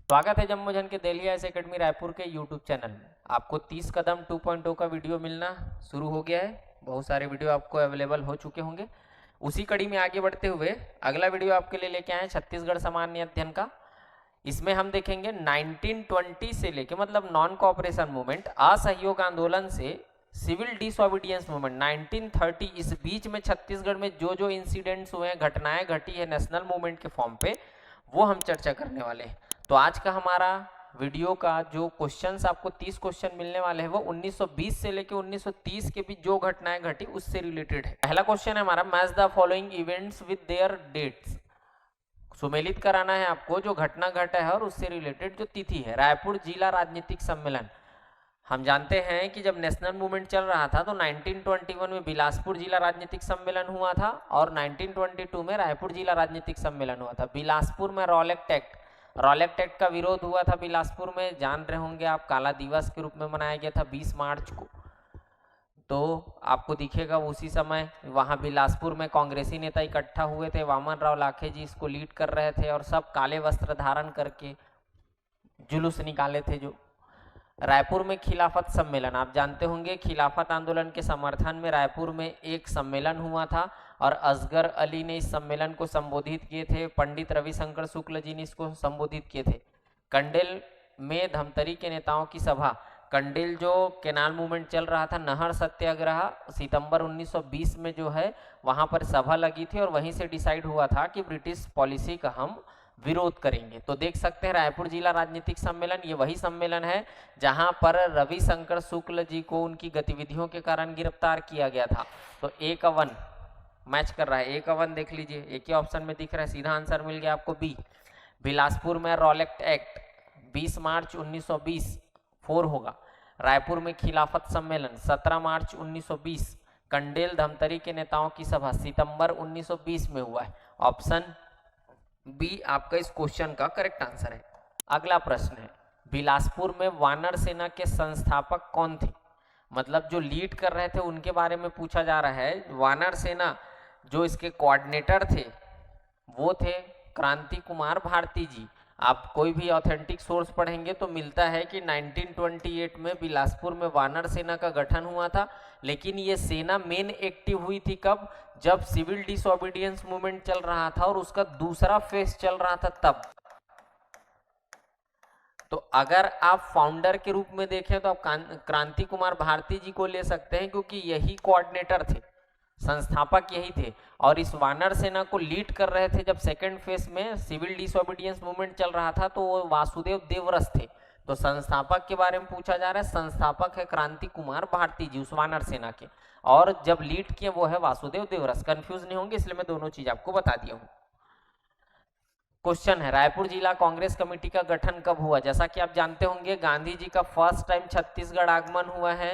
स्वागत है जम्मोजन के दिल्ली आईएएस एकेडमी रायपुर के यूट्यूब चैनल में। आपको 30 कदम 2.0 का वीडियो मिलना शुरू हो गया है। बहुत सारे वीडियो आपको अवेलेबल हो चुके होंगे। उसी कड़ी में आगे बढ़ते हुए अगला वीडियो आपके लिए लेके आए छत्तीसगढ़ सामान्य अध्ययन का। इसमें हम देखेंगे 1920 से लेके मतलब नॉन कोऑपरेशन मूवमेंट, असहयोग आंदोलन से सिविल डिसओबीडियंस मूवमेंट 1930, इस बीच में छत्तीसगढ़ में जो जो इंसिडेंट्स हुए हैं, घटनाएं घटी है नेशनल मूवमेंट के फॉर्म पे, वो हम चर्चा करने वाले हैं। तो आज का हमारा वीडियो का जो क्वेश्चंस आपको 30 क्वेश्चन मिलने वाले हैं वो 1920 से लेके 1930 के बीच जो घटनाएं घटी उससे रिलेटेड है। पहला क्वेश्चन है हमारा, match the following events with their dates. सुमेलित कराना है आपको जो घटना घटा है और उससे रिलेटेड जो तिथि है। रायपुर जिला राजनीतिक सम्मेलन, हम जानते हैं कि जब नेशनल मूवमेंट चल रहा था तो 1921 में बिलासपुर जिला राजनीतिक सम्मेलन हुआ था और 1922 में रायपुर जिला राजनीतिक सम्मेलन हुआ था। बिलासपुर में रॉलेक्ट एक्ट का विरोध हुआ था बिलासपुर में, जान रहे होंगे आप, काला दिवस के रूप में मनाया गया था 20 मार्च को। तो आपको दिखेगा उसी समय वहां बिलासपुर में कांग्रेसी नेता इकट्ठा हुए थे, वामन राव लाखे जी इसको लीड कर रहे थे और सब काले वस्त्र धारण करके जुलूस निकाले थे। जो रायपुर में खिलाफत सम्मेलन, आप जानते होंगे खिलाफत आंदोलन के समर्थन में रायपुर में एक सम्मेलन हुआ था और असगर अली ने इस सम्मेलन को संबोधित किए थे। पंडित रविशंकर शुक्ल जी ने इसको संबोधित किए थे। कंडेल में धमतरी के नेताओं की सभा, कंडेल जो केनाल मूवमेंट चल रहा था, नहर सत्याग्रह सितंबर 1920 में जो है वहां पर सभा लगी थी और वहीं से डिसाइड हुआ था कि ब्रिटिश पॉलिसी का हम विरोध करेंगे। तो देख सकते हैं रायपुर जिला राजनीतिक सम्मेलन, ये वही सम्मेलन है जहां पर रविशंकर शुक्ल जी को उनकी गतिविधियों के कारण गिरफ्तार किया गया था। तो एक अवन मैच कर रहा है, एक अवन देख लीजिए, एक ही ऑप्शन में दिख रहा है, सीधा आंसर मिल गया आपको बी। बिलासपुर में रॉलेक्ट एक्ट 20 मार्च 1920 4 होगा। रायपुर में खिलाफत सम्मेलन 17 मार्च 1920। कंडेल धमतरी के नेताओं की सभा सितंबर 1920 में हुआ है। ऑप्शन बी आपका इस क्वेश्चन का करेक्ट आंसर है। अगला प्रश्न है, बिलासपुर में वानर सेना के संस्थापक कौन थे? मतलब जो लीड कर रहे थे उनके बारे में पूछा जा रहा है। वानर सेना जो इसके कोऑर्डिनेटर थे वो थे क्रांति कुमार भारती जी। आप कोई भी ऑथेंटिक सोर्स पढ़ेंगे तो मिलता है कि 1928 में बिलासपुर में वानर सेना का गठन हुआ था, लेकिन ये सेना मेन एक्टिव हुई थी कब? जब सिविल डिसओबीडियंस मूवमेंट चल रहा था और उसका दूसरा फेज चल रहा था तब। तो अगर आप फाउंडर के रूप में देखें तो आप क्रांति कुमार भारती जी को ले सकते हैं क्योंकि यही कोऑर्डिनेटर थे, संस्थापक यही थे और इस वानर सेना को लीड कर रहे थे जब सेकेंड फेज में सिविल डिसओबीडियंस मूवमेंट चल रहा था तो वो वासुदेव देवरस थे। तो संस्थापक के बारे में पूछा जा रहा है, संस्थापक है क्रांति कुमार भारती जी उस वानर सेना के, और जब लीड किए वो है वासुदेव देवरस। कंफ्यूज नहीं होंगे इसलिए मैं दोनों चीज आपको बता दिया हूं। क्वेश्चन है, रायपुर जिला कांग्रेस कमेटी का गठन कब हुआ? जैसा कि आप जानते होंगे गांधी जी का फर्स्ट टाइम छत्तीसगढ़ आगमन हुआ है,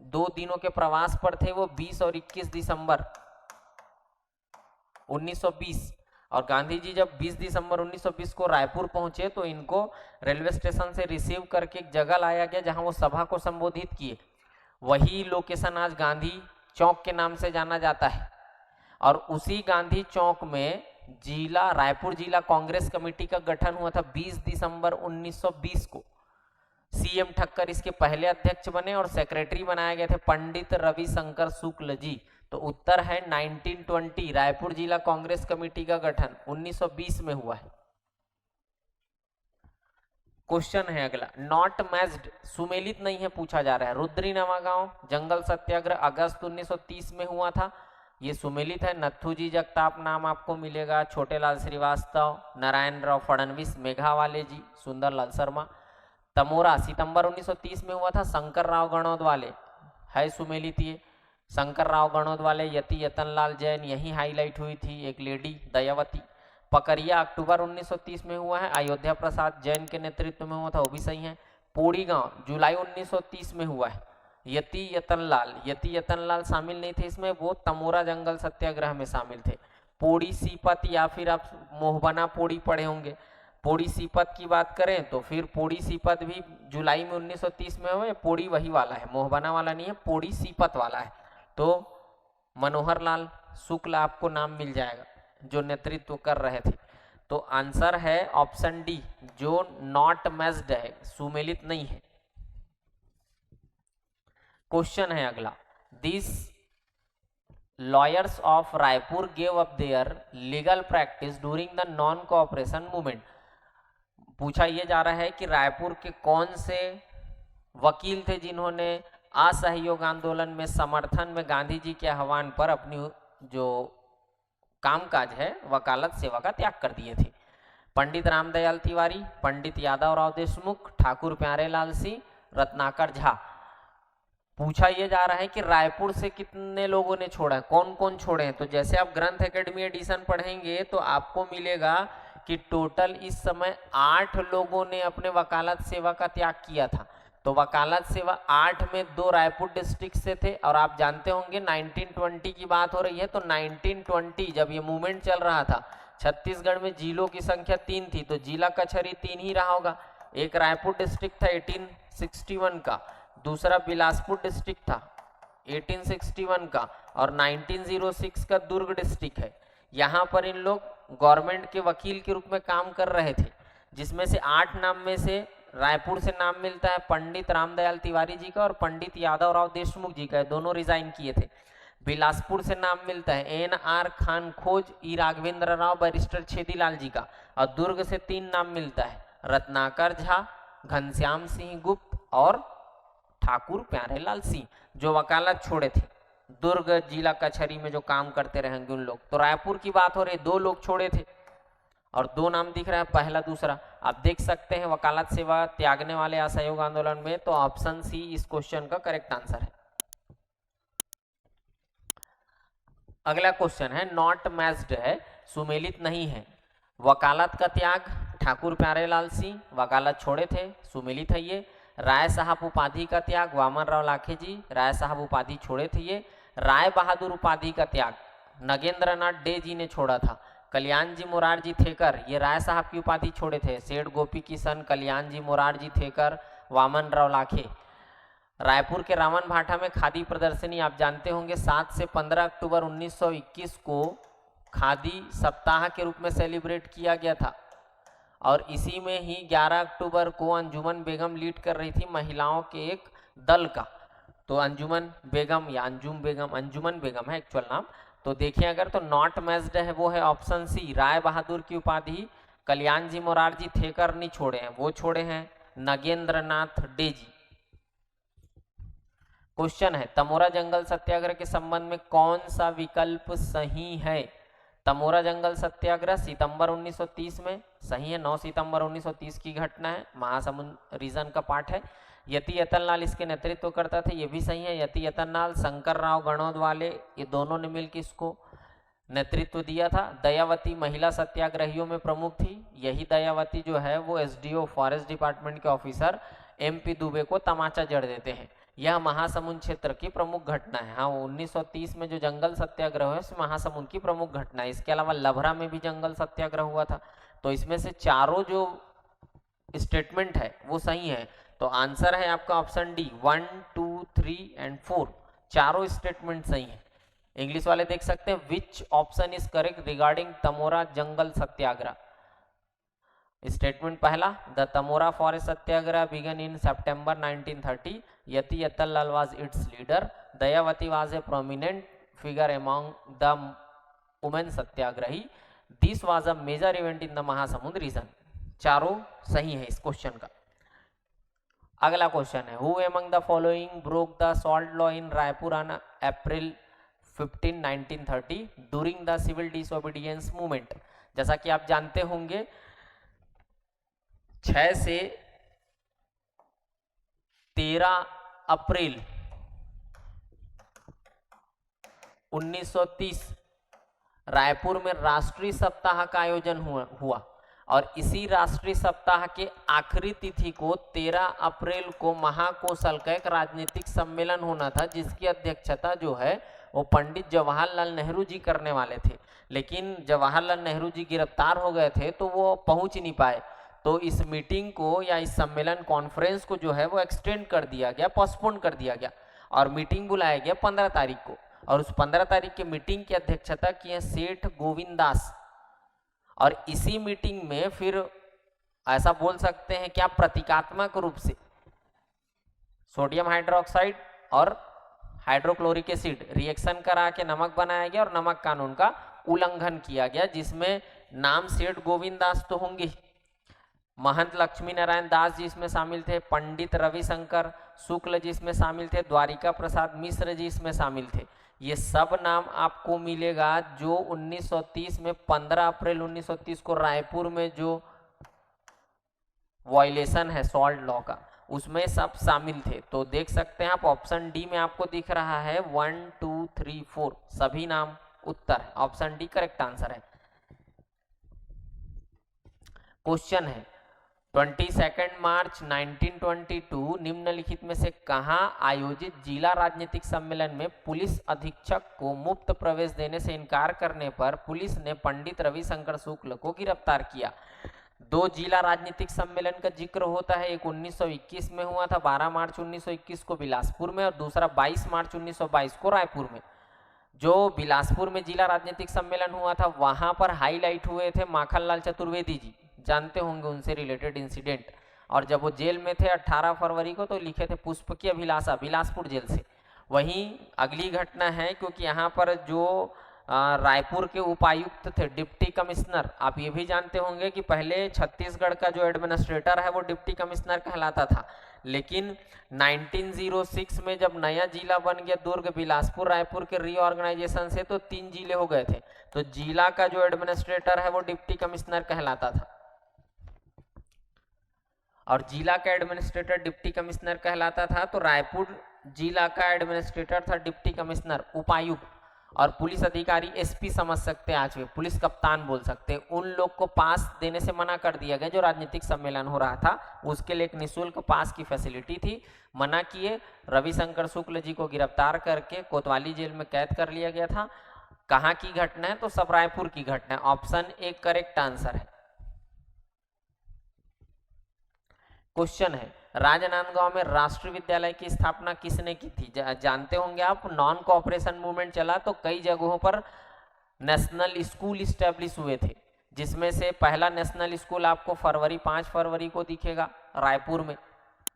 2 दिनों के प्रवास पर थे वो 20 और 21 दिसंबर 1920। और गांधी जी जब 20 दिसंबर 1920 को रायपुर पहुंचे तो इनको रेलवे स्टेशन से रिसीव करके एक जगह लाया गया जहां वो सभा को संबोधित किए। वही लोकेशन आज गांधी चौक के नाम से जाना जाता है और उसी गांधी चौक में जिला रायपुर जिला कांग्रेस कमेटी का गठन हुआ था 20 दिसंबर 1920 को। सीएम ठक्कर इसके पहले अध्यक्ष बने और सेक्रेटरी बनाए गए थे पंडित रविशंकर शुक्ल जी। तो उत्तर है 1920, रायपुर जिला कांग्रेस कमेटी का गठन 1920 में हुआ है। क्वेश्चन है अगला, नॉट मैच्ड सुमेलित नहीं है पूछा जा रहा है। रुद्री नवागांव जंगल सत्याग्रह अगस्त 1930 में हुआ था, ये सुमेलित है। नथुजी जगताप नाम आपको मिलेगा, छोटेलाल श्रीवास्तव, नारायण राव फडणवीस, मेघावाले जी, सुंदरलाल शर्मा। तमोरा सितंबर 1930 में हुआ था, शंकर राव गणोद वाले है सुमेलित। ये शंकर राव गणोद वाले, यति यतनलाल जैन, यही हाईलाइट हुई थी एक लेडी दयावती। पकरिया अक्टूबर 1930 में हुआ है, अयोध्या प्रसाद जैन के नेतृत्व में हुआ था, वो भी सही है। पोड़ी गांव जुलाई 1930 में हुआ है, यति यतनलाल शामिल नहीं थे इसमें, वो तमोरा जंगल सत्याग्रह में शामिल थे। पोड़ी सीपत या फिर आप मोहबना पोड़ी पढ़े होंगे। पोड़ी सीपत की बात करें तो फिर पोड़ी सीपत भी जुलाई में 1930 में हुए, पोड़ी वही वाला है, मोहबना वाला नहीं है, पोड़ी सीपत वाला है। तो मनोहर लाल शुक्ल आपको नाम मिल जाएगा जो नेतृत्व कर रहे थे। तो आंसर है ऑप्शन डी, जो नॉट मैच्ड है, सुमेलित नहीं है। क्वेश्चन है अगला, this lawyers of Raipur gave up their legal practice during the non cooperation movement. पूछा यह जा रहा है कि रायपुर के कौन से वकील थे जिन्होंने असहयोग आंदोलन में समर्थन में गांधी जी के आह्वान पर अपनी जो कामकाज है वकालत सेवा का त्याग कर दिए थे। पंडित रामदयाल तिवारी, पंडित यादव राव देशमुख, ठाकुर प्यारेलाल सिंह, रत्नाकर झा। पूछा यह जा रहा है कि रायपुर से कितने लोगों ने छोड़ा है, कौन कौन छोड़े हैं। तो जैसे आप ग्रंथ एकेडमी एडिशन पढ़ेंगे तो आपको मिलेगा कि टोटल इस समय 8 लोगों ने अपने वकालत सेवा का त्याग किया था। तो वकालत सेवा 8 में 2 रायपुर डिस्ट्रिक्ट से थे। और आप जानते होंगे 1920 की बात हो रही है, तो 1920 जब ये मूवमेंट चल रहा था, छत्तीसगढ़ में जिलों की संख्या 3 थी, तो जिला कचहरी 3 ही रहा होगा। एक रायपुर डिस्ट्रिक्ट था 1861 का, दूसरा बिलासपुर डिस्ट्रिक्ट था 1861 का, और 1906 का दुर्ग डिस्ट्रिक्ट है। यहाँ पर इन लोग गवर्नमेंट के वकील के रूप में काम कर रहे थे, जिसमें से 8 नाम में से रायपुर से नाम मिलता है पंडित रामदयाल तिवारी जी का और पंडित यादव राव देशमुख जी का, दोनों रिजाइन किए थे। बिलासपुर से नाम मिलता है NR खान खोज, ई राघवेंद्र राव, बैरिस्टर छेदीलाल जी का। और दुर्ग से 3 नाम मिलता है, रत्नाकर झा, घनश्याम सिंह गुप्त और ठाकुर प्यारेलाल सिंह, जो वकालत छोड़े थे, दुर्ग जिला कचहरी में जो काम करते रहेंगे उन लोग। तो रायपुर की बात हो रही, 2 लोग छोड़े थे और 2 नाम दिख रहा है, पहला दूसरा। आप देख सकते हैं वकालत सेवा त्यागने वाले असहयोग आंदोलन में, तो ऑप्शन सी इस क्वेश्चन का करेक्ट आंसर है। अगला क्वेश्चन है, नॉट मैच्ड है, सुमेलित नहीं है। वकालत का त्याग, ठाकुर प्यारेलाल सिंह वकालत छोड़े थे, सुमेलित है ये। राय साहब उपाधि का त्याग, वामन राव लाखे जी राय साहब उपाधि छोड़े थे ये। राय बहादुर उपाधि का त्याग नगेंद्र नाथ डे जी ने छोड़ा था। कल्याण जी मोरारजी थेकर, ये राय साहब की उपाधि छोड़े थे। सेठ गोपी किशन, कल्याण जी मोरारजी थेकर, वामन राव लाखे। रायपुर के रावण भाटा में खादी प्रदर्शनी आप जानते होंगे 7 से 15 अक्टूबर 1921 को खादी सप्ताह के रूप में सेलिब्रेट किया गया था। और इसी में ही 11 अक्टूबर को अंजुमन बेगम लीड कर रही थी महिलाओं के एक दल का। तो अंजुमन बेगम या अंजुमन बेगम है एक्चुअल नाम। तो देखिए अगर, तो नॉट मैच्ड है वो है ऑप्शन सी, राय बहादुर की उपाधि कल्याण जी मोरारजी थेकर नहीं छोड़े हैं, वो छोड़े हैं नगेंद्र नाथ डे जी। क्वेश्चन है, तमोरा जंगल सत्याग्रह के संबंध में कौन सा विकल्प सही है। तमोरा जंगल सत्याग्रह सितंबर 1930 में सही है, 9 सितंबर 1930 की घटना है, महासमुंद रीजन का पार्ट है। यति यतनलाल इसके नेतृत्व करता था, ये भी सही है। यति यतनलाल, शंकर राव गणोद वाले, ये दोनों ने मिलकर इसको नेतृत्व दिया था। दयावती महिला सत्याग्रहियों में प्रमुख थी। यही दयावती जो है वो SDO फॉरेस्ट डिपार्टमेंट के ऑफिसर MP दुबे को तमाचा जड़ देते हैं। यह महासमुंद क्षेत्र की प्रमुख घटना है। हाँ, 1930 में जो जंगल सत्याग्रह है उसमें महासमुंद की प्रमुख घटना है। इसके अलावा लभरा में भी जंगल सत्याग्रह हुआ था। तो इसमें से चारों जो स्टेटमेंट है वो सही है। तो आंसर है आपका ऑप्शन डी, 1, 2, 3 एंड 4, चारों स्टेटमेंट सही है। इंग्लिश वाले देख सकते हैं, which option is correct regarding Tamora जंगल सत्याग्रह। स्टेटमेंट पहला, the Tamora forest Satyagraha began in September 1930. Yati Yatalal was its leader. Dayavati was a prominent figure among the women satyagrahi. This was a major event in the Mahasamund region. चारों सही है इस question का। अगला question है, who among the following broke the salt law in Raipur on April 15, 1930 during the civil disobedience movement. जैसा कि आप जानते होंगे 6 से 13 अप्रैल 1930 रायपुर में राष्ट्रीय सप्ताह का आयोजन हुआ और इसी राष्ट्रीय सप्ताह के आखिरी तिथि को 13 अप्रैल को महाकोशल का एक राजनीतिक सम्मेलन होना था, जिसकी अध्यक्षता जो है वो पंडित जवाहरलाल नेहरू जी करने वाले थे। लेकिन जवाहरलाल नेहरू जी गिरफ्तार हो गए थे तो वो पहुंच नहीं पाए। तो इस मीटिंग को या इस सम्मेलन कॉन्फ्रेंस को जो है वो एक्सटेंड कर दिया गया, पोस्टपोन कर दिया गया और मीटिंग बुलाया गया 15 तारीख को। और उस 15 तारीख की मीटिंग की अध्यक्षता की है सेठ गोविंद दास। और इसी मीटिंग में फिर ऐसा बोल सकते हैं क्या प्रतीकात्मक रूप से सोडियम हाइड्रोक्साइड और हाइड्रोक्लोरिक एसिड रिएक्शन करा के नमक बनाया गया और नमक कानून का उल्लंघन किया गया, जिसमें नाम सेठ गोविंद दास तो होंगे, महंत लक्ष्मी नारायण दास जी इसमें शामिल थे, पंडित रविशंकर शुक्ल जी इसमें शामिल थे, द्वारिका प्रसाद मिश्र जी इसमें शामिल थे। ये सब नाम आपको मिलेगा जो 1930 में 15 अप्रैल 1930 को रायपुर में जो वायलेशन है सॉल्ट लॉ का, उसमें सब शामिल थे। तो देख सकते हैं आप ऑप्शन डी में आपको दिख रहा है 1 2 3 4 सभी नाम उत्तर है, ऑप्शन डी करेक्ट आंसर है। क्वेश्चन है 22 मार्च 1922 निम्नलिखित में से कहां आयोजित जिला राजनीतिक सम्मेलन में पुलिस अधीक्षक को मुफ्त प्रवेश देने से इनकार करने पर पुलिस ने पंडित रविशंकर शुक्ल को गिरफ्तार किया। दो जिला राजनीतिक सम्मेलन का जिक्र होता है, एक 1921 में हुआ था 12 मार्च 1921 को बिलासपुर में, और दूसरा 22 मार्च 1922 को रायपुर में। जो बिलासपुर में जिला राजनीतिक सम्मेलन हुआ था वहां पर हाईलाइट हुए थे माखनलाल चतुर्वेदी जी, जानते होंगे उनसे रिलेटेड इंसिडेंट, और जब वो जेल में थे 18 फरवरी को तो लिखे थे पुष्प की अभिलाषा बिलासपुर जेल से। वहीं अगली घटना है, क्योंकि यहाँ पर जो रायपुर के उपायुक्त थे डिप्टी कमिश्नर, आप ये भी जानते होंगे कि पहले छत्तीसगढ़ का जो एडमिनिस्ट्रेटर है वो डिप्टी कमिश्नर कहलाता था, लेकिन 1906 में जब नया जिला बन गया दुर्ग बिलासपुर रायपुर के रीऑर्गेनाइजेशन से तो 3 जिले हो गए थे, तो जिला का जो एडमिनिस्ट्रेटर है वो डिप्टी कमिश्नर कहलाता था, और जिला का एडमिनिस्ट्रेटर डिप्टी कमिश्नर कहलाता था। तो रायपुर जिला का एडमिनिस्ट्रेटर था डिप्टी कमिश्नर उपायुक्त, और पुलिस अधिकारी एसपी समझ सकते हैं, आज भी पुलिस कप्तान बोल सकते हैं, उन लोग को पास देने से मना कर दिया गया। जो राजनीतिक सम्मेलन हो रहा था उसके लिए एक निःशुल्क पास की फैसिलिटी थी, मना किए। रविशंकर शुक्ल जी को गिरफ्तार करके कोतवाली जेल में कैद कर लिया गया था। कहाँ की घटना है? तो सब रायपुर की घटना है, ऑप्शन ए करेक्ट आंसर है। क्वेश्चन है राजनांदगांव में राष्ट्रीय विद्यालय की स्थापना किसने की थी? जानते होंगे आप, नॉन कोऑपरेशन मूवमेंट चला तो कई जगहों पर नेशनल स्कूल इस्टेब्लिश हुए थे, जिसमें से पहला नेशनल स्कूल आपको 5 फरवरी को दिखेगा रायपुर में,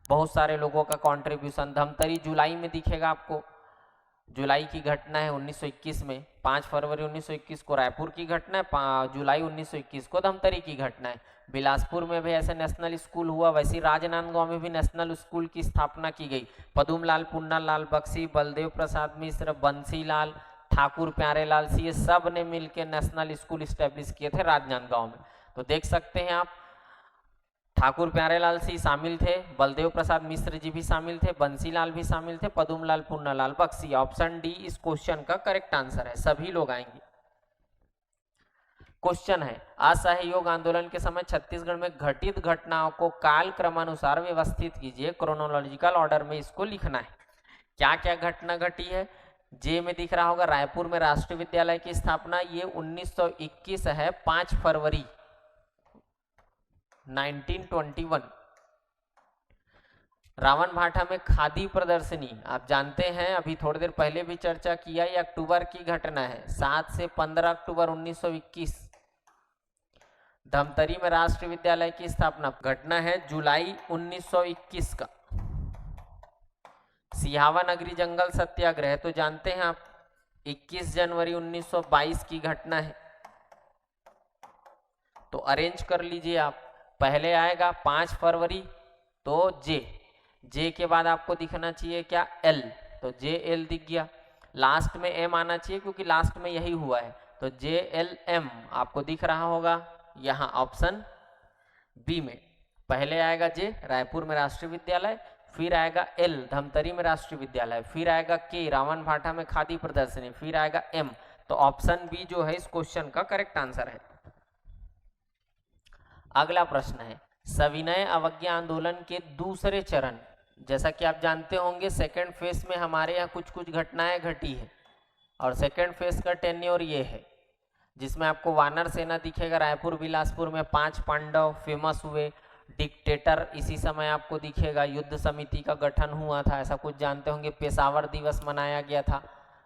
बहुत सारे लोगों का कंट्रीब्यूशन। धमतरी जुलाई में दिखेगा आपको, जुलाई की घटना है 1921 में, 5 फरवरी 1921 को रायपुर की घटना है, जुलाई 1921 को धमतरी की घटना है। बिलासपुर में भी ऐसे नेशनल स्कूल हुआ, वैसे राजनांदगांव में भी नेशनल स्कूल की स्थापना की गई। पदुमलाल पुन्नालाल बख्शी, बलदेव प्रसाद मिश्र, बंसीलाल, ठाकुर प्यारेलाल सिंह, ये सब ने मिलकर नेशनल स्कूल स्टैब्लिश किए थे राजनांदगांव में। तो देख सकते हैं आप, ठाकुर प्यारेलाल सिंह शामिल थे, बलदेव प्रसाद मिश्र जी भी शामिल थे, बंसीलाल भी शामिल थे, पदुमलाल पुन्नालाल बख्शी। ऑप्शन डी इस क्वेश्चन का करेक्ट आंसर है, सभी लोग आएंगे। क्वेश्चन है असहयोग आंदोलन के समय छत्तीसगढ़ में घटित घटनाओं को काल क्रमानुसार व्यवस्थित कीजिए, क्रोनोलॉजिकल ऑर्डर में इसको लिखना है। क्या क्या घटना घटी है? जे में दिख रहा होगा रायपुर में राष्ट्रीय विद्यालय की स्थापना, ये 1921 है, 5 फरवरी 1921। रावण भाटा में खादी प्रदर्शनी, आप जानते हैं अभी थोड़ी देर पहले भी चर्चा किया, ये अक्टूबर की घटना है, 7 से 15 अक्टूबर 1921। धमतरी में राष्ट्रीय विद्यालय की स्थापना घटना है जुलाई 1921 का। सिहावा नगरी जंगल सत्याग्रह तो जानते हैं आप, 21 जनवरी 1922 की घटना है। तो अरेंज कर लीजिए आप, पहले आएगा 5 फरवरी तो जे के बाद आपको दिखना चाहिए क्या? एल, तो JL दिख गया। लास्ट में M आना चाहिए क्योंकि लास्ट में यही हुआ है, तो JLM आपको दिख रहा होगा यहाँ ऑप्शन बी में। पहले आएगा जे रायपुर में राष्ट्रीय विद्यालय, फिर आएगा L धमतरी में राष्ट्रीय विद्यालय, फिर आएगा K रावण भाटा में खादी प्रदर्शनी, फिर आएगा M। तो ऑप्शन बी जो है इस क्वेश्चन का करेक्ट आंसर है। अगला प्रश्न है सविनय अवज्ञा आंदोलन के दूसरे चरण, जैसा कि आप जानते होंगे सेकेंड फेज में हमारे यहाँ कुछ कुछ घटनाएं घटी है, और सेकेंड फेज का टेन्योर ये है, जिसमें आपको वानर सेना दिखेगा रायपुर बिलासपुर में, 5 पांडव फेमस हुए, डिक्टेटर इसी समय आपको दिखेगा, युद्ध समिति का गठन हुआ था, ऐसा कुछ जानते होंगे, पेशावर दिवस मनाया गया था,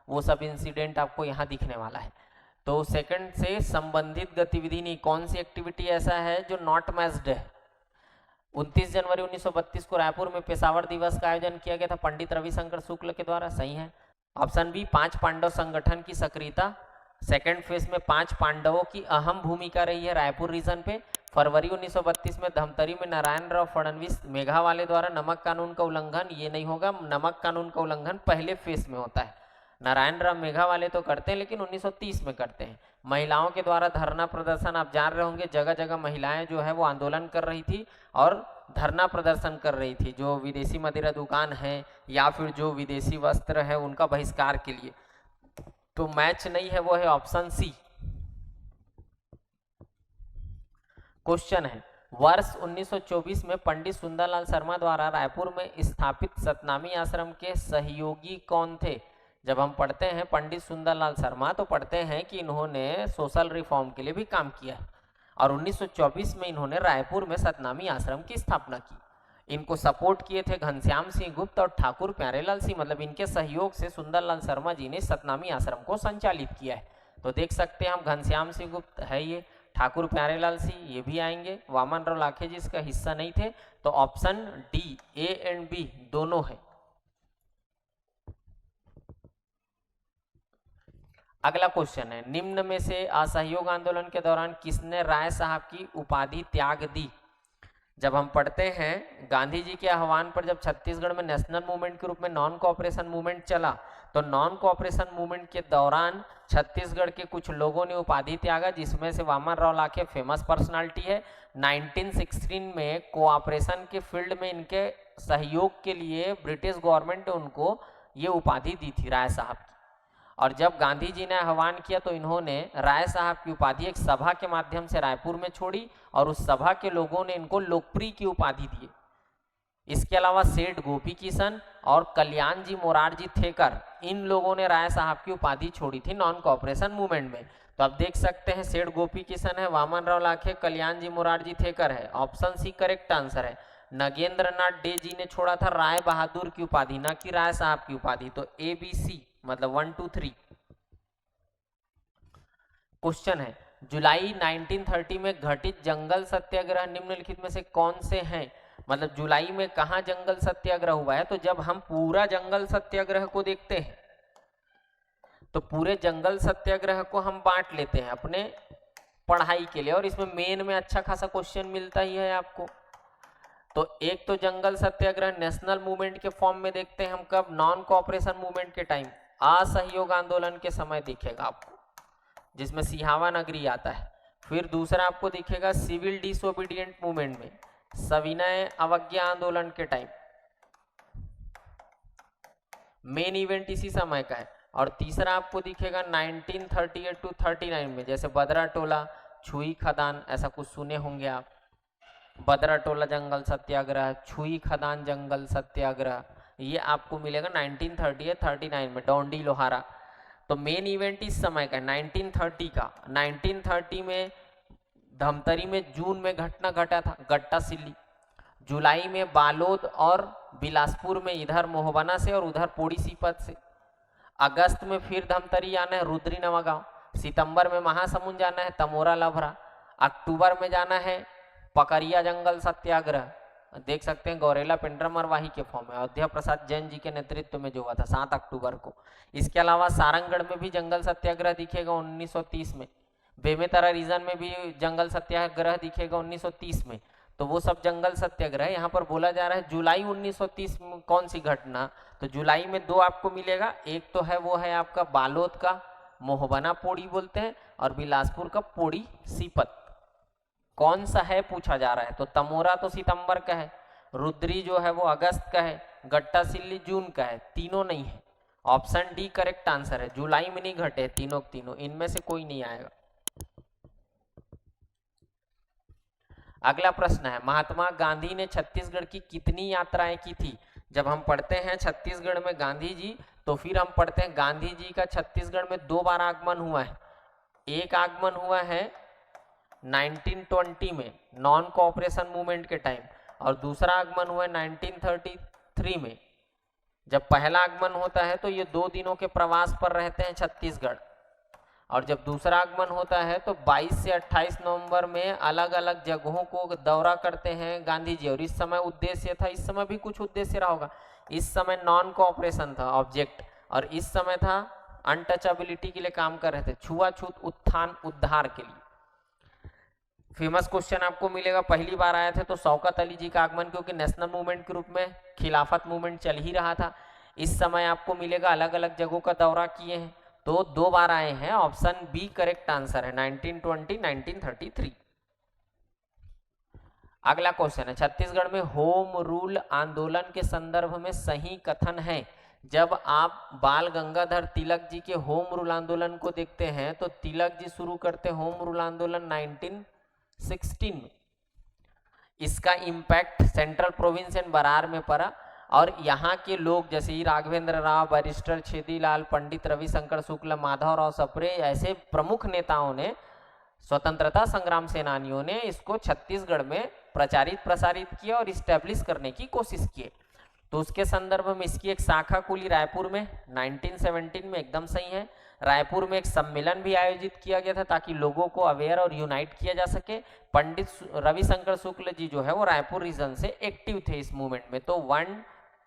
वो सब इंसिडेंट आपको यहाँ दिखने वाला है। तो सेकंड से संबंधित गतिविधि नहीं, कौन सी एक्टिविटी ऐसा है जो नॉट मैच्ड है। 29 जनवरी 1932 को रायपुर में पेशावर दिवस का आयोजन किया गया था पंडित रविशंकर शुक्ल के द्वारा, सही है। ऑप्शन बी, 5 पांडव संगठन की सक्रियता। सेकेंड फेज में 5 पांडवों की अहम भूमिका रही है रायपुर रीजन पे। फरवरी 1932 में धमतरी में नारायण राव फडणवीस मेघावाले द्वारा नमक कानून का उल्लंघन, ये नहीं होगा, नमक कानून का उल्लंघन पहले फेज में होता है। नारायण राव मेघावाले तो करते हैं लेकिन 1930 में करते हैं। महिलाओं के द्वारा धरना प्रदर्शन, आप जान रहे होंगे जगह जगह महिलाएं जो है वो आंदोलन कर रही थी और धरना प्रदर्शन कर रही थी, जो विदेशी मदिरा दुकान है या फिर जो विदेशी वस्त्र है उनका बहिष्कार के लिए। तो मैच नहीं है, वो है ऑप्शन सी। क्वेश्चन है, वर्ष 1924 में पंडित सुंदरलाल शर्मा द्वारा रायपुर में स्थापित सतनामी आश्रम के सहयोगी कौन थे। जब हम पढ़ते हैं पंडित सुंदरलाल शर्मा तो पढ़ते हैं कि इन्होंने सोशल रिफॉर्म के लिए भी काम किया है और 1924 में इन्होंने रायपुर में सतनामी आश्रम की स्थापना की। इनको सपोर्ट किए थे घनश्याम सिंह गुप्त और ठाकुर प्यारेलाल सिंह, मतलब इनके सहयोग से सुंदरलाल शर्मा जी ने सतनामी आश्रम को संचालित किया है। तो देख सकते हैं हम, घनश्याम सिंह गुप्त है ये, ठाकुर प्यारेलाल सिंह ये भी आएंगे, वामन राव लाखे जी इसका हिस्सा नहीं थे। तो option D, A and B दोनों है। अगला क्वेश्चन है, निम्न में से असहयोग आंदोलन के दौरान किसने राय साहब की उपाधि त्याग दी। जब हम पढ़ते हैं गांधी जी के आह्वान पर जब छत्तीसगढ़ में नेशनल मूवमेंट के रूप में नॉन कोऑपरेशन मूवमेंट चला, तो नॉन कोऑपरेशन मूवमेंट के दौरान छत्तीसगढ़ के कुछ लोगों ने उपाधि त्यागा, जिसमें से वामन राव लाखे फेमस पर्सनालिटी है। 1916 में कोऑपरेशन के फील्ड में इनके सहयोग के लिए ब्रिटिश गवर्नमेंट ने उनको ये उपाधि दी थी राय साहब की। और जब गांधी जी ने आह्वान किया तो इन्होंने राय साहब की उपाधि एक सभा के माध्यम से रायपुर में छोड़ी और उस सभा के लोगों ने इनको लोकप्रिय की उपाधि दी। इसके अलावा सेठ गोपी किशन और कल्याण जी मोरारजी थेकर, इन लोगों ने राय साहब की उपाधि छोड़ी थी नॉन कोऑपरेशन मूवमेंट में। तो आप देख सकते हैं सेठ गोपी किशन है, वामन राव लाखे, कल्याण जी मोरारजी थेकर है। ऑप्शन सी करेक्ट आंसर है। नगेंद्र नाथ डे जी ने छोड़ा था राय बहादुर की उपाधि, न कि राय साहब की उपाधि। तो ए बी सी मतलब 1 2 3। क्वेश्चन है, जुलाई 1930 में घटित जंगल सत्याग्रह निम्नलिखित में से कौन से हैं। मतलब जुलाई में कहां जंगल सत्याग्रह हुआ है। तो जब हम पूरा जंगल सत्याग्रह को देखते हैं तो पूरे जंगल सत्याग्रह को हम बांट लेते हैं अपने पढ़ाई के लिए, और इसमें मेन में अच्छा खासा क्वेश्चन मिलता ही है आपको। तो एक तो जंगल सत्याग्रह नेशनल मूवमेंट के फॉर्म में देखते हैं हम कब, नॉन कोऑपरेशन मूवमेंट के टाइम, असहयोग आंदोलन के समय दिखेगा आपको, जिसमें सिहावा नगरी आता है। फिर दूसरा आपको दिखेगा सिविल डिसोबीडिएंट मूवमेंट में, सविनय अवज्ञा आंदोलन के टाइम, मेन इवेंट इसी समय का है। और तीसरा आपको दिखेगा 1938 to 39 में, जैसे बदरा टोला, छुई खदान, ऐसा कुछ सुने होंगे आप। बदरा टोला जंगल सत्याग्रह, छुई खदान जंगल सत्याग्रह, ये आपको मिलेगा 1938-39 में, डोंडी लोहारा। तो मेन इवेंट इस समय का 1930 का। 1930 में धमतरी में जून में घटना घटा था, गट्टा सिल्ली। जुलाई में बालोद और बिलासपुर में, इधर मोहबना से और उधर पोड़ी सीपत से। अगस्त में फिर धमतरी आना है, रुद्री नवागांव। सितंबर में महासमुंद जाना है, तमोरा लभरा। अक्टूबर में जाना है पकरिया जंगल सत्याग्रह, देख सकते हैं गौरेला पिंडरा मरवाही के फॉर्म में, अयोध्या प्रसाद जैन जी के नेतृत्व में जो हुआ था 7 अक्टूबर को। इसके अलावा सारंगगढ़ में भी जंगल सत्याग्रह दिखेगा 1930 में, बेमेतरा रीजन में भी जंगल सत्याग्रह दिखेगा 1930 में। तो वो सब जंगल सत्याग्रह। यहाँ पर बोला जा रहा है जुलाई 1930 में कौन सी घटना, तो जुलाई में 2 आपको मिलेगा। एक तो है वो है आपका बालोद का मोहबना पोड़ी बोलते हैं, और बिलासपुर का पोड़ी सीपत। कौन सा है पूछा जा रहा है। तो तमोरा तो सितंबर का है, रुद्री जो है वो अगस्त का है, गट्टा सिल्ली जून का है, तीनों नहीं है। ऑप्शन डी करेक्ट आंसर है। जुलाई में नहीं घटे तीनों तीनों, इनमें से कोई नहीं आएगा। अगला प्रश्न है, महात्मा गांधी ने छत्तीसगढ़ की कितनी यात्राएं की थी। जब हम पढ़ते हैं छत्तीसगढ़ में गांधी जी, तो फिर हम पढ़ते हैं गांधी जी का छत्तीसगढ़ में 2 बार आगमन हुआ है। एक आगमन हुआ है 1920 में नॉन कोऑपरेशन मूवमेंट के टाइम, और दूसरा आगमन हुआ है 1933 में। जब पहला आगमन होता है तो ये 2 दिनों के प्रवास पर रहते हैं छत्तीसगढ़, और जब दूसरा आगमन होता है तो 22 से 28 नवंबर में अलग अलग जगहों को दौरा करते हैं गांधी जी। और इस समय उद्देश्य था, इस समय भी कुछ उद्देश्य रहा होगा, इस समय नॉन कोऑपरेशन था ऑब्जेक्ट, और इस समय था अनटचेबिलिटी के लिए काम कर रहे थे, छुआछूत उत्थान उद्धार के लिए। फेमस क्वेश्चन आपको मिलेगा, पहली बार आए थे तो शौकत अली जी का आगमन, क्योंकि नेशनल मूवमेंट के रूप में खिलाफत मूवमेंट चल ही रहा था। इस समय आपको मिलेगा अलग अलग जगहों का दौरा किए हैं, तो 2 बार आए हैं, ऑप्शन बी करेक्ट आंसर है 1920 1933। अगला क्वेश्चन है, छत्तीसगढ़ में होम रूल आंदोलन के संदर्भ में सही कथन है। जब आप बाल गंगाधर तिलक जी के होम रूल आंदोलन को देखते हैं तो तिलक जी शुरू करते होम रूल आंदोलन 1916 में। इसका impact central province and Berar में पड़ा, और यहाँ के लोग जैसे राघवेंद्र राव, बैरिस्टर छेदीलाल, पंडित रविशंकर शुक्ल, माधवराव सप्रे, ऐसे प्रमुख नेताओं ने, स्वतंत्रता संग्राम सेनानियों ने इसको छत्तीसगढ़ में प्रचारित प्रसारित किया और इस्टेब्लिश करने की कोशिश की। तो उसके संदर्भ में इसकी एक शाखा खुली रायपुर में 1917 में, एकदम सही है। रायपुर में एक सम्मेलन भी आयोजित किया गया था ताकि लोगों को अवेयर और यूनाइट किया जा सके। पंडित रविशंकर शुक्ल जी जो है वो रायपुर रीजन से एक्टिव थे इस मूवमेंट में। तो 1,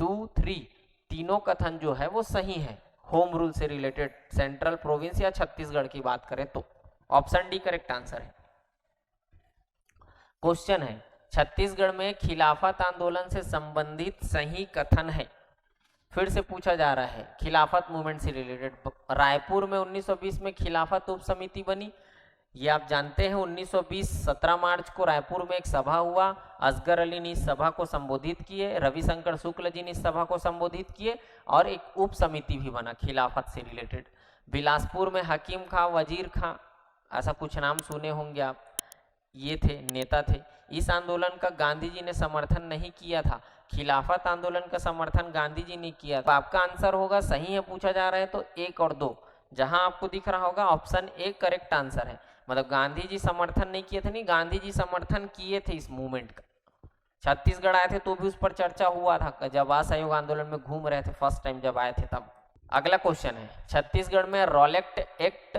2, 3 तीनों कथन जो है वो सही है। होम रूल से रिलेटेड सेंट्रल प्रोविंस या छत्तीसगढ़ की बात करें तो ऑप्शन डी करेक्ट आंसर है। क्वेश्चन है, छत्तीसगढ़ में खिलाफत आंदोलन से संबंधित सही कथन है। फिर से पूछा जा रहा है खिलाफत मूवमेंट से रिलेटेड। रायपुर में 1920 में खिलाफत उप समिति बनी, ये आप जानते हैं। 1920 17 मार्च को रायपुर में एक सभा हुआ, असगर अली ने इस सभा को संबोधित किए, रविशंकर शुक्ल जी ने इस सभा को संबोधित किए, और एक उप समिति भी बना खिलाफत से रिलेटेड। बिलासपुर में हकीम खां, वजीर खां, ऐसा कुछ नाम सुने होंगे आप, ये थे नेता थे। इस आंदोलन का गांधी जी ने समर्थन नहीं किया था, खिलाफत आंदोलन का समर्थन गांधी जी ने किया था। आपका आंसर होगा, सही है पूछा जा रहा है तो 1 और 2, जहां आपको दिख रहा होगा ऑप्शन ए करेक्ट आंसर है। मतलब गांधी जी समर्थन नहीं किए थे, नहीं, गांधी जी समर्थन किए थे इस मूवमेंट का। छत्तीसगढ़ आए थे तो भी उस पर चर्चा हुआ था जब असहयोग आंदोलन में घूम रहे थे फर्स्ट टाइम जब आए थे तब। अगला क्वेश्चन है, छत्तीसगढ़ में रॉलेट एक्ट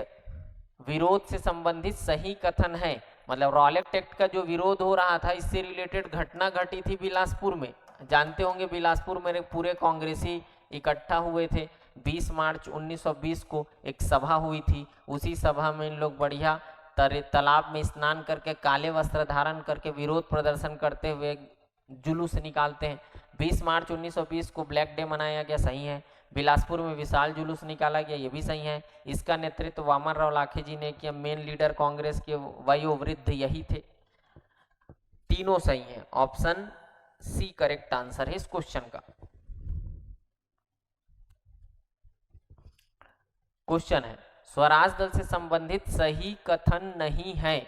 विरोध से संबंधित सही कथन है। मतलब रॉलेट एक्ट का जो विरोध हो रहा था, इससे रिलेटेड घटना घटी थी बिलासपुर में। जानते होंगे बिलासपुर में पूरे कांग्रेसी इकट्ठा हुए थे। 20 मार्च 1920 को एक सभा हुई थी। उसी सभा में इन लोग बढ़िया तालाब में स्नान करके काले वस्त्र धारण करके विरोध प्रदर्शन करते हुए जुलूस निकालते हैं। 20 मार्च 1920 को ब्लैक डे मनाया गया, सही है। बिलासपुर में विशाल जुलूस निकाला गया, ये भी सही है। इसका नेतृत्व वामन राव लाखे जी ने किया। मेन लीडर कांग्रेस के वयोवृद्ध यही थे। तीनों सही है, ऑप्शन सी करेक्ट आंसर है इस क्वेश्चन का। क्वेश्चन है, स्वराज दल से संबंधित सही कथन नहीं है।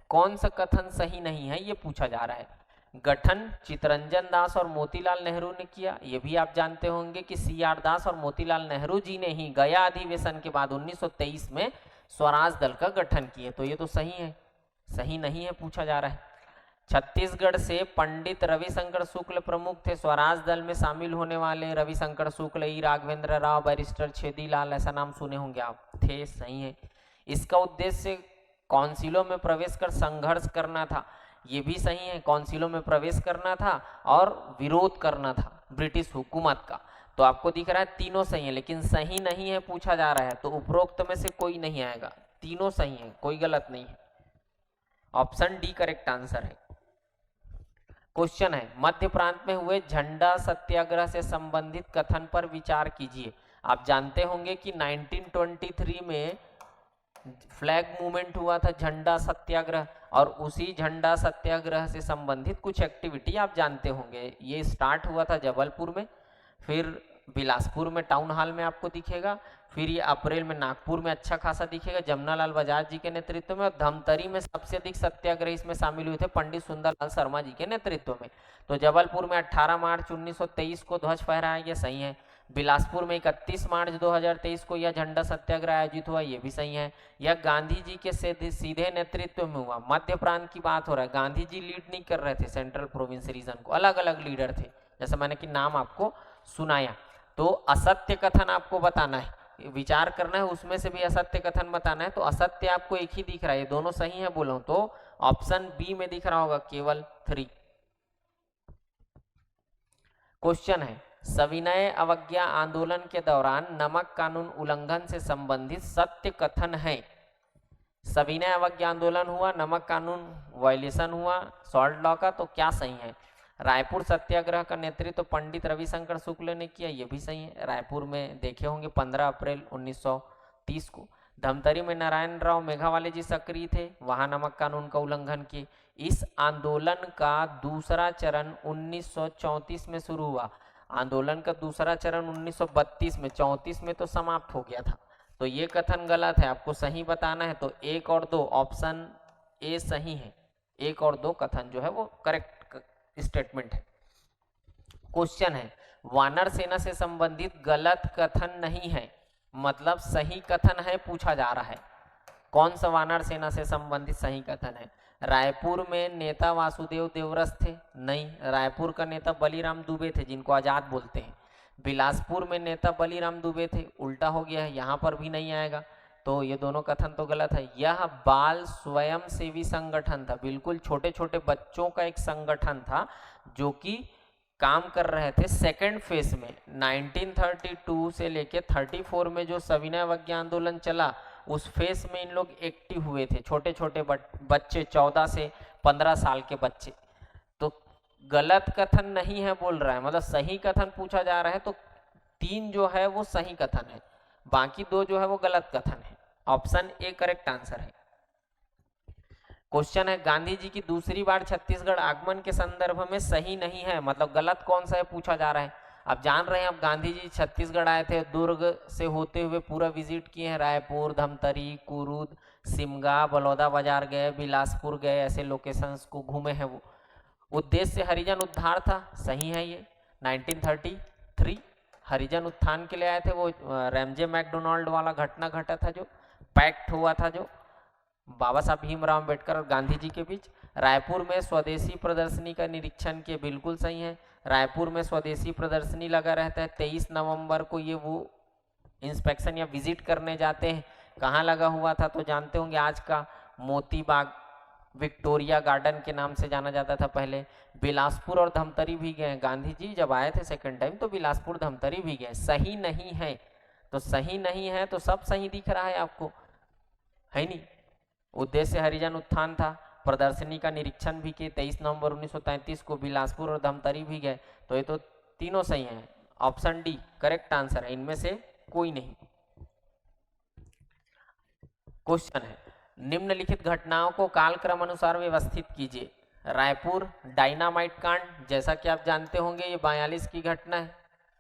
कौन सा कथन सही नहीं है ये पूछा जा रहा है। गठन चितरंजन दास और मोतीलाल नेहरू ने किया, ये भी आप जानते होंगे कि CR दास और मोतीलाल नेहरू जी ने ही गया अधिवेशन के बाद 1923 में स्वराज दल का गठन किया। तो ये तो सही है, सही नहीं है पूछा जा रहा है। छत्तीसगढ़ से पंडित रविशंकर शुक्ल प्रमुख थे। स्वराज दल में शामिल होने वाले रविशंकर शुक्ल, राघवेंद्र राव, बैरिस्टर छेदीलाल, ऐसा नाम सुने होंगे आप, थे, सही है। इसका उद्देश्य काउंसिलों में प्रवेश कर संघर्ष करना था, ये भी सही है। काउंसिलों में प्रवेश करना था और विरोध करना था ब्रिटिश हुकूमत का। तो आपको दिख रहा है तीनों सही है, लेकिन सही नहीं है पूछा जा रहा है, तो उपरोक्त में से कोई नहीं आएगा। तीनों सही है, कोई गलत नहीं है। ऑप्शन डी करेक्ट आंसर है। क्वेश्चन है, मध्य प्रांत में हुए झंडा सत्याग्रह से संबंधित कथन पर विचार कीजिए। आप जानते होंगे कि 1923 में फ्लैग मूवमेंट हुआ था, झंडा सत्याग्रह, और उसी झंडा सत्याग्रह से संबंधित कुछ एक्टिविटी आप जानते होंगे। ये स्टार्ट हुआ था जबलपुर में, फिर बिलासपुर में टाउन हॉल में आपको दिखेगा, फिर ये अप्रैल में नागपुर में अच्छा खासा दिखेगा जमुनालाल बजाज जी के नेतृत्व में, और धमतरी में सबसे अधिक सत्याग्रही इसमें शामिल हुए थे पंडित सुंदरलाल शर्मा जी के नेतृत्व में। तो जबलपुर में 18 मार्च 1923 को ध्वज फहराया गया, सही है। बिलासपुर में 31 मार्च 2023 को यह झंडा सत्याग्रह आयोजित हुआ, यह भी सही है। यह गांधी जी के सीधे नेतृत्व में हुआ। मध्य प्रांत की बात हो रहा है, गांधी जी लीड नहीं कर रहे थे सेंट्रल प्रोविंस रीजन को, अलग अलग लीडर थे, जैसा मैंने कि नाम आपको सुनाया। तो असत्य कथन आपको बताना है, विचार करना है, उसमें से भी असत्य कथन बताना है। तो असत्य आपको एक ही दिख रहा है, ये दोनों सही है बोलो तो ऑप्शन बी में दिख रहा होगा केवल 3। क्वेश्चन है, सविनय अवज्ञा आंदोलन के दौरान नमक कानून उल्लंघन से संबंधित सत्य कथन है। सविनय अवज्ञा आंदोलन हुआ, नमक कानून वायलेशन हुआ सॉल्ट लॉ का, तो क्या सही है? रायपुर सत्याग्रह का नेतृत्व पंडित रविशंकर शुक्ल ने किया, ये भी सही है। रायपुर में देखे होंगे 15 अप्रैल 1930 को। धमतरी में नारायण राव मेघावाले जी सक्रिय थे, वहां नमक कानून का उल्लंघन किए। इस आंदोलन का दूसरा चरण 1934 में शुरू हुआ। आंदोलन का दूसरा चरण 1932 में, 34 में तो समाप्त हो गया था। तो ये कथन गलत है, आपको सही बताना है। तो 1 और 2 ऑप्शन ए सही है। 1 और 2 कथन जो है वो करेक्ट स्टेटमेंट है। क्वेश्चन है, वानर सेना से संबंधित गलत कथन नहीं है, मतलब सही कथन है पूछा जा रहा है। कौन सा वानर सेना से संबंधित सही कथन है? रायपुर में नेता वासुदेव देवरस थे, नहीं। रायपुर का नेता बलीराम दुबे थे, जिनको आजाद बोलते हैं। बिलासपुर में नेता बलीराम दुबे थे, उल्टा हो गया है, यहाँ पर भी नहीं आएगा। तो ये दोनों कथन तो गलत है। यह बाल स्वयं सेवी संगठन था, बिल्कुल छोटे छोटे बच्चों का एक संगठन था जो कि काम कर रहे थे सेकेंड फेज में। 1932 से लेके 34 में जो सविनय अवज्ञा आंदोलन चला, उस फेज में इन लोग एक्टिव हुए थे, छोटे छोटे बच्चे, 14 से 15 साल के बच्चे। तो गलत कथन नहीं है बोल रहा है, मतलब सही कथन पूछा जा रहा है। तो 3 जो है वो सही कथन है, बाकी 2 जो है वो गलत कथन है। ऑप्शन ए करेक्ट आंसर है। क्वेश्चन है, गांधी जी की दूसरी बार छत्तीसगढ़ आगमन के संदर्भ में सही नहीं है, मतलब गलत कौन सा है पूछा जा रहा है। आप जान रहे हैं, अब गांधी जी छत्तीसगढ़ आए थे, दुर्ग से होते हुए पूरा विजिट किए हैं, रायपुर, धमतरी, कुरूद, सिमगा, बलौदा बाजार गए, बिलासपुर गए, ऐसे लोकेशंस को घूमे हैं वो। उद्देश्य हरिजन उद्धार था, सही है ये। 1933 हरिजन उत्थान के लिए आए थे, वो रैमजे मैकडोनाल्ड वाला घटना घटा था, जो पैक्ट हुआ था, जो बाबा साहब भीमराव अम्बेडकर और गांधी जी के बीच। रायपुर में स्वदेशी प्रदर्शनी का निरीक्षण किए, बिल्कुल सही है। रायपुर में स्वदेशी प्रदर्शनी लगा रहता है, 23 नवंबर को ये वो इंस्पेक्शन या विजिट करने जाते हैं। कहाँ लगा हुआ था तो जानते होंगे, आज का मोती बाग विक्टोरिया गार्डन के नाम से जाना जाता था पहले। बिलासपुर और धमतरी भी गए, गांधी जी जब आए थे सेकेंड टाइम तो बिलासपुर धमतरी भी गए। सही नहीं है, तो सही नहीं है तो सब सही दिख रहा है आपको, है नहीं। उद्देश्य हरिजन उत्थान था, प्रदर्शनी का निरीक्षण भी किए, 23 नवंबर 1933 को बिलासपुर और धमतरी भी गए। तो ये तो तीनों सही हैं। ऑप्शन डी करेक्ट आंसर है, इनमें से कोई नहीं। क्वेश्चन है, निम्नलिखित घटनाओं को कालक्रम अनुसार व्यवस्थित कीजिए। रायपुर डायनामाइट कांड, जैसा कि आप जानते होंगे ये 42 की घटना है,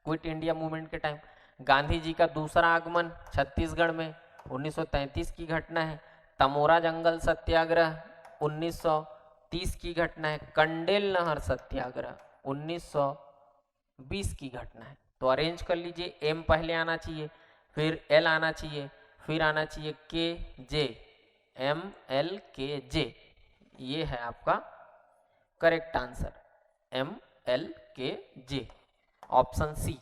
क्विट इंडिया मूवमेंट के टाइम। गांधी जी का दूसरा आगमन छत्तीसगढ़ में 1933 की घटना है। तमोरा जंगल सत्याग्रह 1930 की घटना है। कंडेल नहर सत्याग्रह 1920 की घटना है। तो अरेंज कर लीजिए, एम पहले आना चाहिए, फिर एल आना चाहिए, फिर आना चाहिए के जे, एम एल के जे, ये है आपका करेक्ट आंसर, एम एल के जे, ऑप्शन सी।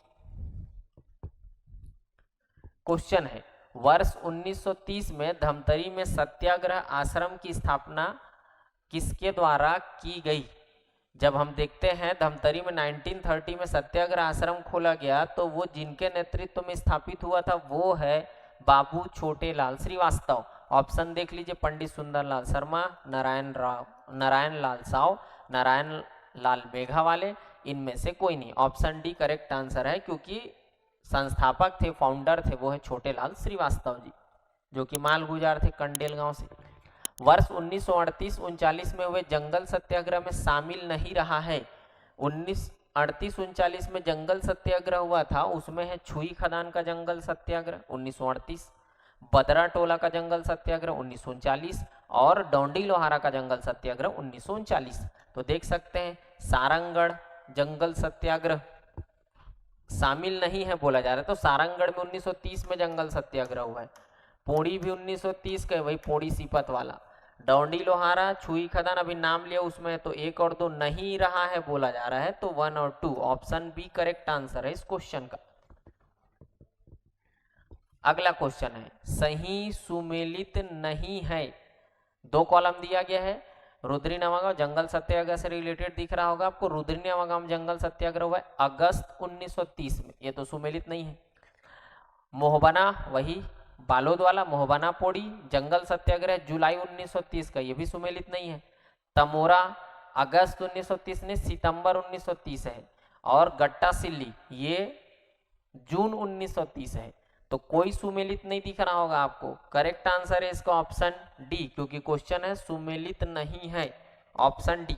क्वेश्चन है, वर्ष 1930 में धमतरी में सत्याग्रह आश्रम की स्थापना किसके द्वारा की गई? जब हम देखते हैं धमतरी में 1930 में सत्याग्रह आश्रम खोला गया, तो वो जिनके नेतृत्व में स्थापित हुआ था वो है बाबू छोटेलाल श्रीवास्तव। ऑप्शन देख लीजिए, पंडित सुंदरलाल शर्मा, नारायण लाल साव, नारायण लाल मेघावाले, इनमें से कोई नहीं। ऑप्शन डी करेक्ट आंसर है, क्योंकि संस्थापक थे, फाउंडर थे, वो है छोटेलाल श्रीवास्तव जी, जो कि माल गुजार थे कंडेल गांव से। वर्ष 1938-39 में हुए जंगल सत्याग्रह में शामिल नहीं रहा है। 1938-39 में जंगल सत्याग्रह हुआ था, उसमें है छुई खदान का जंगल सत्याग्रह 1938, बदरा टोला का जंगल सत्याग्रह 1939 और डोंडी लोहारा का जंगल सत्याग्रह 1939। तो देख सकते हैं सारंगगढ़ जंगल सत्याग्रह शामिल नहीं है बोला जा रहा है। तो सारंगगढ़ में 1930 में जंगल सत्याग्रह हुआ है। पोड़ी भी 1930 का, वही पोड़ी सीपत वाला। डोंडी लोहारा, छुई खदान अभी नाम लिया उसमें, तो 1 और 2 नहीं रहा है बोला जा रहा है, तो 1 और 2 ऑप्शन बी करेक्ट आंसर है इस क्वेश्चन का। अगला क्वेश्चन है, सही सुमेलित नहीं है। 2 कॉलम दिया गया है। रुद्री नवागांव जंगल सत्याग्रह से रिलेटेड दिख रहा होगा आपको। रुद्री नवागांव जंगल सत्याग्रह हुआ अगस्त 1930 में, ये तो सुमेलित नहीं है। मोहबना वही बालोद वाला मोहबना पोड़ी जंगल सत्याग्रह जुलाई 1930 का, ये भी सुमेलित नहीं है। तमोरा अगस्त 1930 ने सितंबर 1930 है। और गट्टा सिल्ली ये जून 1930 है। तो कोई सुमेलित नहीं दिख रहा होगा आपको। करेक्ट आंसर है इसका ऑप्शन डी, क्योंकि क्वेश्चन है सुमेलित नहीं है, ऑप्शन डी।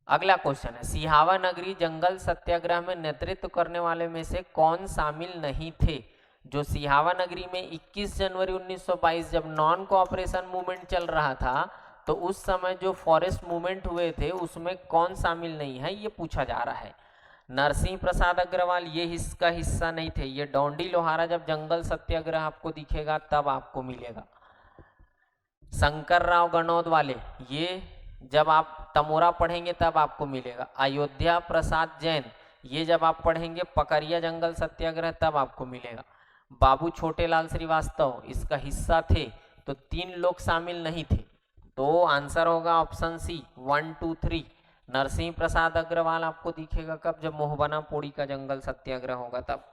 अगला क्वेश्चन है, सिहावा नगरी जंगल सत्याग्रह में नेतृत्व करने वाले में से कौन शामिल नहीं थे। जो सिहावा नगरी में 21 जनवरी 1922 जब नॉन कोऑपरेशन मूवमेंट चल रहा था, तो उस समय जो फॉरेस्ट मूवमेंट हुए थे उसमें कौन शामिल नहीं है, ये पूछा जा रहा है। नरसिंह प्रसाद अग्रवाल ये इसका हिस्सा नहीं थे। ये डोंडी लोहारा जब जंगल सत्याग्रह आपको दिखेगा तब आपको मिलेगा। शंकर राव गणौद वाले ये जब आप तमोरा पढ़ेंगे तब आपको मिलेगा। अयोध्या प्रसाद जैन ये जब आप पढ़ेंगे पकरिया जंगल सत्याग्रह तब आपको मिलेगा। बाबू छोटेलाल श्रीवास्तव इसका हिस्सा थे, तो 3 लोग शामिल नहीं थे। तो आंसर होगा ऑप्शन सी 1, 2, 3। नरसिंह प्रसाद अग्रवाल आपको दिखेगा कब, जब मोहबना पोड़ी का जंगल सत्याग्रह होगा तब।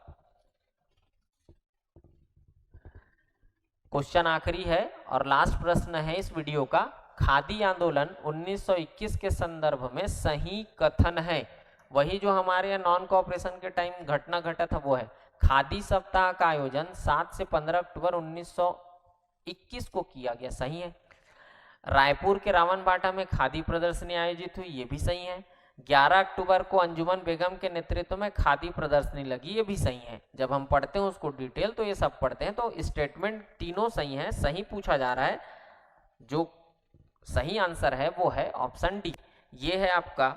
क्वेश्चन आखिरी है और लास्ट प्रश्न है इस वीडियो का। खादी आंदोलन 1921 के संदर्भ में सही कथन है। वही जो हमारे यहाँ नॉन कोऑपरेशन के टाइम घटना घटा था वो है। खादी सप्ताह का आयोजन 7 से 15 अक्टूबर 1921 को किया गया, सही है। रायपुर के रावणबाटा में खादी प्रदर्शनी आयोजित हुई, ये भी सही है। 11 अक्टूबर को अंजुमन बेगम के नेतृत्व में खादी प्रदर्शनी लगी, ये भी सही है। जब हम पढ़ते हैं उसको डिटेल तो ये सब पढ़ते हैं, तो स्टेटमेंट तीनों सही है। सही पूछा जा रहा है, जो सही आंसर है वो है ऑप्शन डी। ये है आपका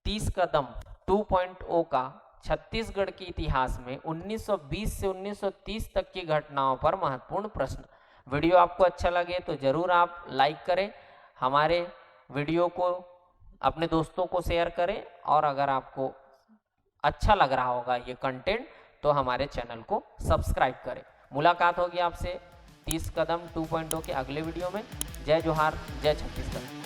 30 कदम 2.0 का छत्तीसगढ़ के इतिहास में 1920 से 1930 तक की घटनाओं पर महत्वपूर्ण प्रश्न। वीडियो आपको अच्छा लगे तो जरूर आप लाइक करें, हमारे वीडियो को अपने दोस्तों को शेयर करें, और अगर आपको अच्छा लग रहा होगा ये कंटेंट तो हमारे चैनल को सब्सक्राइब करें। मुलाकात होगी आपसे 30 कदम 2.0 के अगले वीडियो में। जय जोहार, जय छत्तीसगढ़।